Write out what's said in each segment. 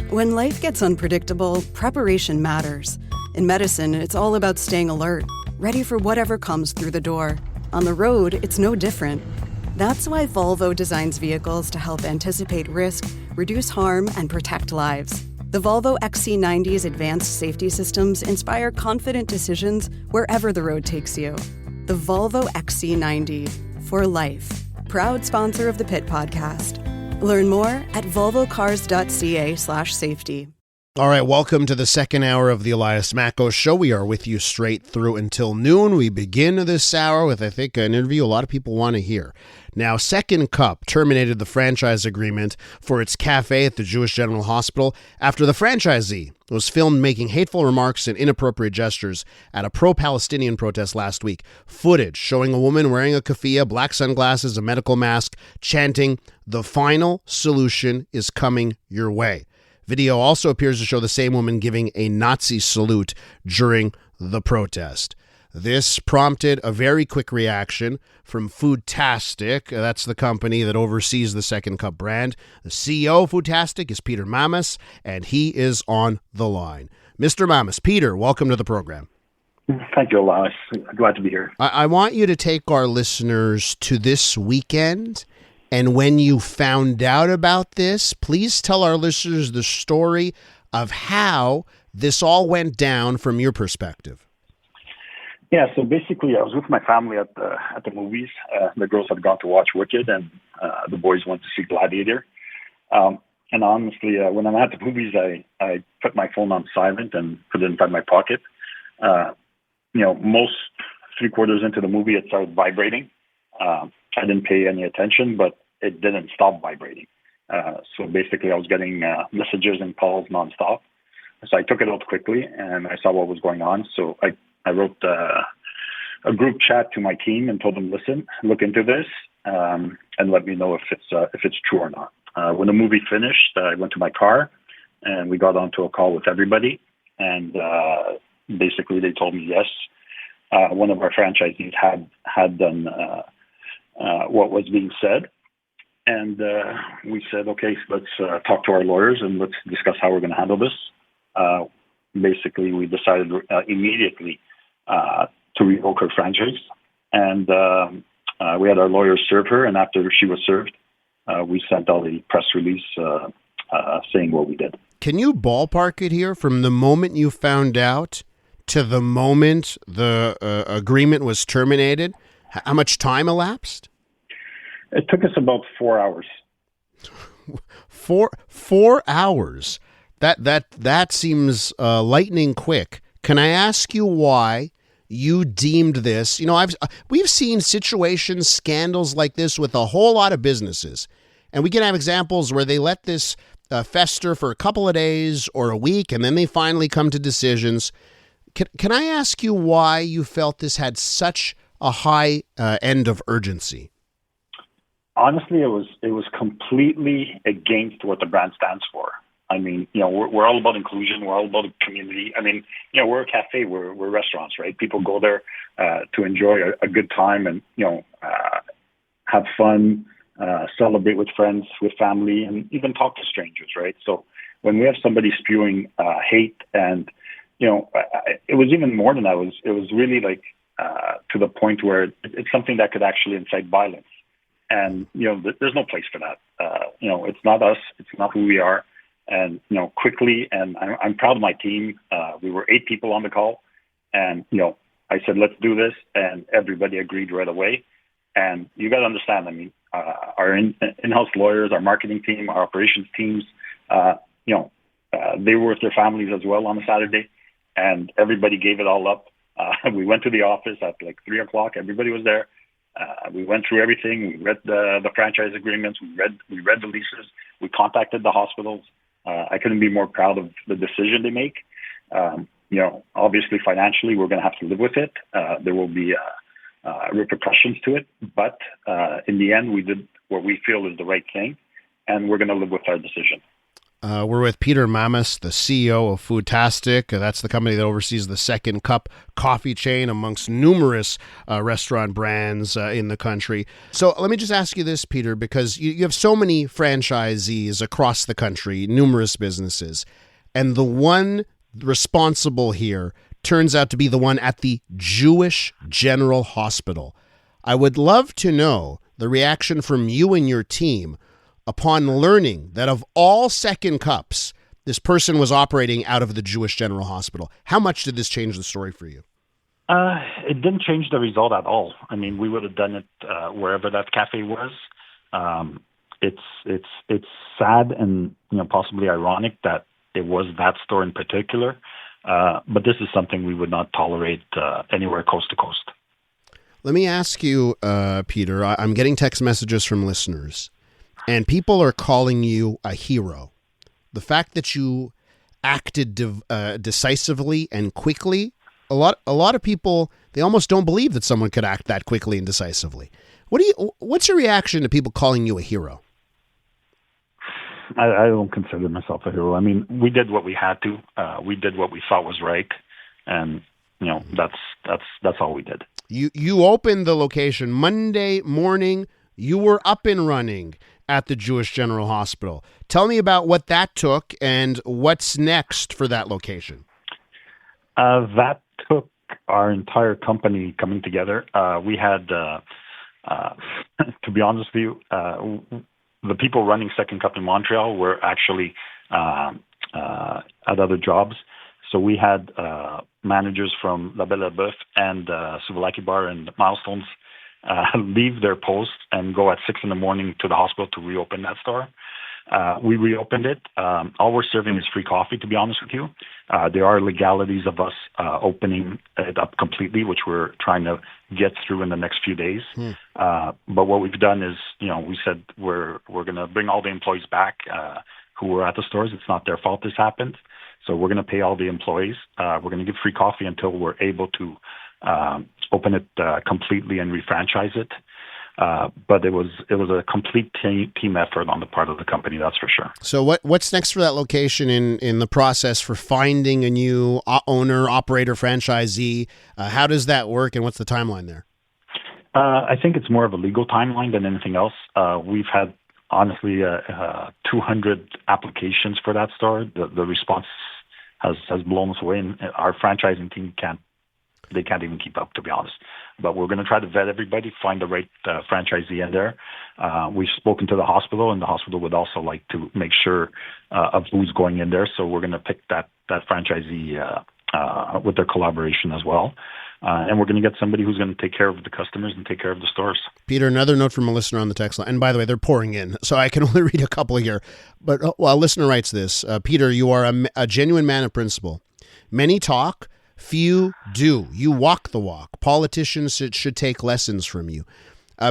When life gets unpredictable, preparation matters. In medicine, it's all about staying alert, ready for whatever comes through the door. On the road, it's no different. That's why Volvo designs vehicles to help anticipate risk, reduce harm, and protect lives. The Volvo XC90's advanced safety systems inspire confident decisions wherever the road takes you. The Volvo XC90, for life. Proud sponsor of the Pit Podcast. Learn more at volvocars.ca/safety. All right, welcome to the second hour of the Elias Makos Show. We are with you straight through until noon. We begin this hour with, I think, an interview a lot of people want to hear. Now, Second Cup terminated the franchise agreement for its cafe at the Jewish General Hospital after the franchisee was filmed making hateful remarks and inappropriate gestures at a pro-Palestinian protest last week. Footage showing a woman wearing a keffiyeh, black sunglasses, a medical mask, chanting, "The final solution is coming your way." Video also appears to show the same woman giving a Nazi salute during the protest. This prompted a very quick reaction from Foodtastic. That's the company that oversees the Second Cup brand. The CEO of Foodtastic is Peter Makos, and he is on the line. Mr. Makos, Peter, welcome to the program. Thank you, Elias. Glad to be here. I want you to take our listeners to this weekend. And when you found out about this, please tell our listeners the story of how this all went down from your perspective. Yeah, so basically I was with my family at the movies. The girls had gone to watch Wicked, and the boys went to see Gladiator. And honestly, when I'm at the movies, I put my phone on silent and put it inside my pocket. Most 3/4 into the movie, it started vibrating. I didn't pay any attention, but it didn't stop vibrating. So basically I was getting messages and calls nonstop. So I took it out quickly and I saw what was going on. So I wrote a group chat to my team and told them, listen, look into this and let me know if it's true or not. When the movie finished, I went to my car and we got onto a call with everybody. And basically they told me, yes, one of our franchisees had done what was being said. And we said, okay, let's talk to our lawyers and let's discuss how we're going to handle this. Basically, we decided immediately to revoke her franchise. And we had our lawyers serve her. And after she was served, we sent out a press release saying what we did. Can you ballpark it here from the moment you found out to the moment the agreement was terminated? How much time elapsed? It took us about 4 hours. 4 hours. That seems lightning quick. Can I ask you why you deemed this? We've seen situations, scandals like this with a whole lot of businesses, and we can have examples where they let this fester for a couple of days or a week, and then they finally come to decisions. Can I ask you why you felt this had such a high end of urgency? Honestly, it was completely against what the brand stands for. I mean, we're all about inclusion. We're all about community. I mean, we're a cafe. We're restaurants, right? People go there to enjoy a good time and, have fun, celebrate with friends, with family, and even talk to strangers, right? So when we have somebody spewing hate and, it was even more than that. It was really like to the point where it's something that could actually incite violence. And, there's no place for that. It's not us. It's not who we are. And, quickly, and I'm proud of my team. We were 8 people on the call. And, I said, let's do this. And everybody agreed right away. And you got to understand, I mean, our in-house lawyers, our marketing team, our operations teams, they were with their families as well on a Saturday. And everybody gave it all up. We went to the office at like 3:00. Everybody was there. We went through everything. We read the franchise agreements. We read the leases. We contacted the hospitals. I couldn't be more proud of the decision they make. Obviously financially, we're going to have to live with it. There will be repercussions to it. But in the end, we did what we feel is the right thing, and we're going to live with our decision. We're with Peter Makos, the CEO of Foodtastic. That's the company that oversees the Second Cup coffee chain amongst numerous restaurant brands in the country. So let me just ask you this, Peter, because you have so many franchisees across the country, numerous businesses, and the one responsible here turns out to be the one at the Jewish General Hospital. I would love to know the reaction from you and your team upon learning that of all Second Cups, this person was operating out of the Jewish General Hospital. How much did this change the story for you? It didn't change the result at all. I mean, we would have done it wherever that cafe was. It's sad and possibly ironic that it was that store in particular, but this is something we would not tolerate anywhere coast to coast. Let me ask you, Peter, I'm getting text messages from listeners, and people are calling you a hero. The fact that you acted decisively and quickly, a lot of people, they almost don't believe that someone could act that quickly and decisively. What's your reaction to people calling you a hero? I don't consider myself a hero. I mean, we did what we had to. We did what we thought was right, and that's all we did. You opened the location Monday morning. You were up and running at the Jewish General Hospital. Tell me about what that took and what's next for that location. That took our entire company coming together. We had, to be honest with you, the people running Second Cup in Montreal were actually at other jobs. So we had managers from La Belle Boeuf and Souvlaki Bar and Milestones leave their posts and go at 6 a.m. to the hospital to reopen that store. We reopened it. All we're serving is free coffee, to be honest with you. There are legalities of us opening it up completely, which we're trying to get through in the next few days. But what we've done is, we said we're going to bring all the employees back who were at the stores. It's not their fault this happened. So we're going to pay all the employees. We're going to give free coffee until we're able to open it completely and refranchise it. But it was a complete team effort on the part of the company, that's for sure. So what's next for that location in the process for finding a new owner, operator, franchisee? How does that work, and what's the timeline there? I think it's more of a legal timeline than anything else. We've had, honestly, 200 applications for that store. The response has blown us away, and our franchising team can't even keep up, to be honest. But we're going to try to vet everybody, find the right franchisee in there. We've spoken to the hospital, and the hospital would also like to make sure of who's going in there. So we're going to pick that franchisee with their collaboration as well. And we're going to get somebody who's going to take care of the customers and take care of the stores. Peter, another note from a listener on the text line. And by the way, they're pouring in, so I can only read a couple here. But a listener writes this. Peter, you are a genuine man of principle. Many talk, few do. You walk the walk. Politicians should take lessons from you.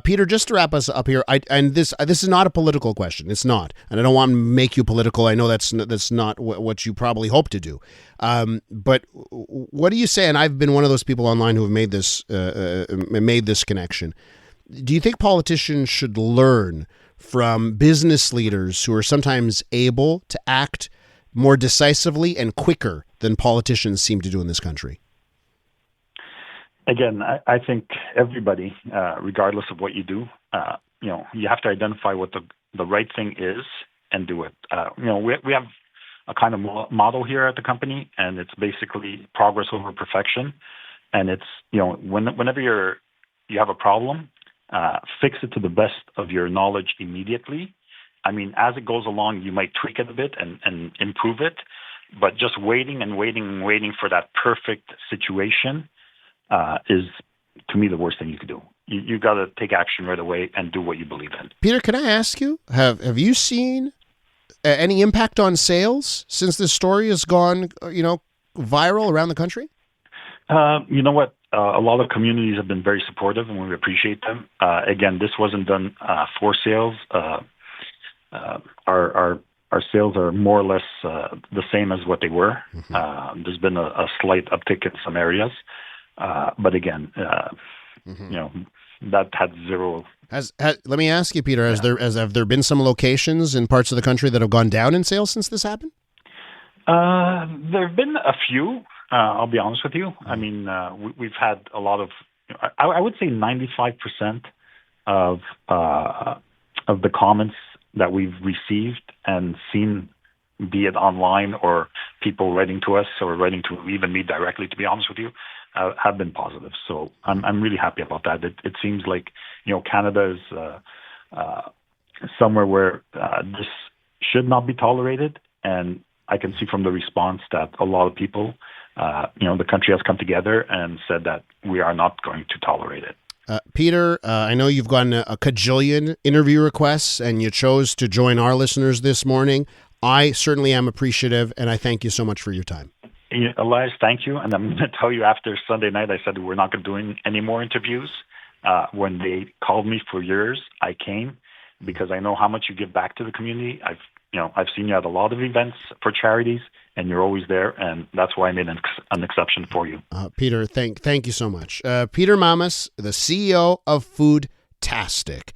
Peter, just to wrap us up here, this is not a political question. It's not, and I don't want to make you political. I know that's not what you probably hope to do. But what do you say? And I've been one of those people online who have made this connection. Do you think politicians should learn from business leaders who are sometimes able to act more decisively and quicker than politicians seem to do in this country? Again, I think everybody, regardless of what you do, you have to identify what the right thing is and do it. We have a kind of model here at the company, and it's basically progress over perfection. And it's, whenever you have a problem, fix it to the best of your knowledge immediately. I mean, as it goes along, you might tweak it a bit and improve it, but just waiting for that perfect situation is, to me, the worst thing you could do. You got to take action right away and do what you believe in. Peter, can I ask you, have you seen any impact on sales since this story has gone, viral around the country? You know what? A lot of communities have been very supportive, and we appreciate them. Again, this wasn't done for sales. Our sales are more or less the same as what they were. Mm-hmm. There's been a slight uptick in some areas. But again, that had zero. Let me ask you, Peter, have there been some locations in parts of the country that have gone down in sales since this happened? There have been a few. I'll be honest with you. I mean, we've had a lot of. I would say 95% of the comments that we've received and seen, be it online or people writing to us or writing to even me directly, to be honest with you, have been positive. So I'm really happy about that. It seems like, Canada is somewhere where this should not be tolerated, and I can see from the response that a lot of people, the country has come together and said that we are not going to tolerate it. Peter, I know you've gotten a cajillion interview requests, and you chose to join our listeners this morning. I certainly am appreciative, and I thank you so much for your time. Elias, thank you. And I'm going to tell you, after Sunday night, I said we're not going to do any more interviews. When they called me for yours, I came because I know how much you give back to the community. I've seen you at a lot of events for charities, and you're always there, and that's why I made an exception for you. Peter, thank you so much. Peter Makos, the CEO of Foodtastic.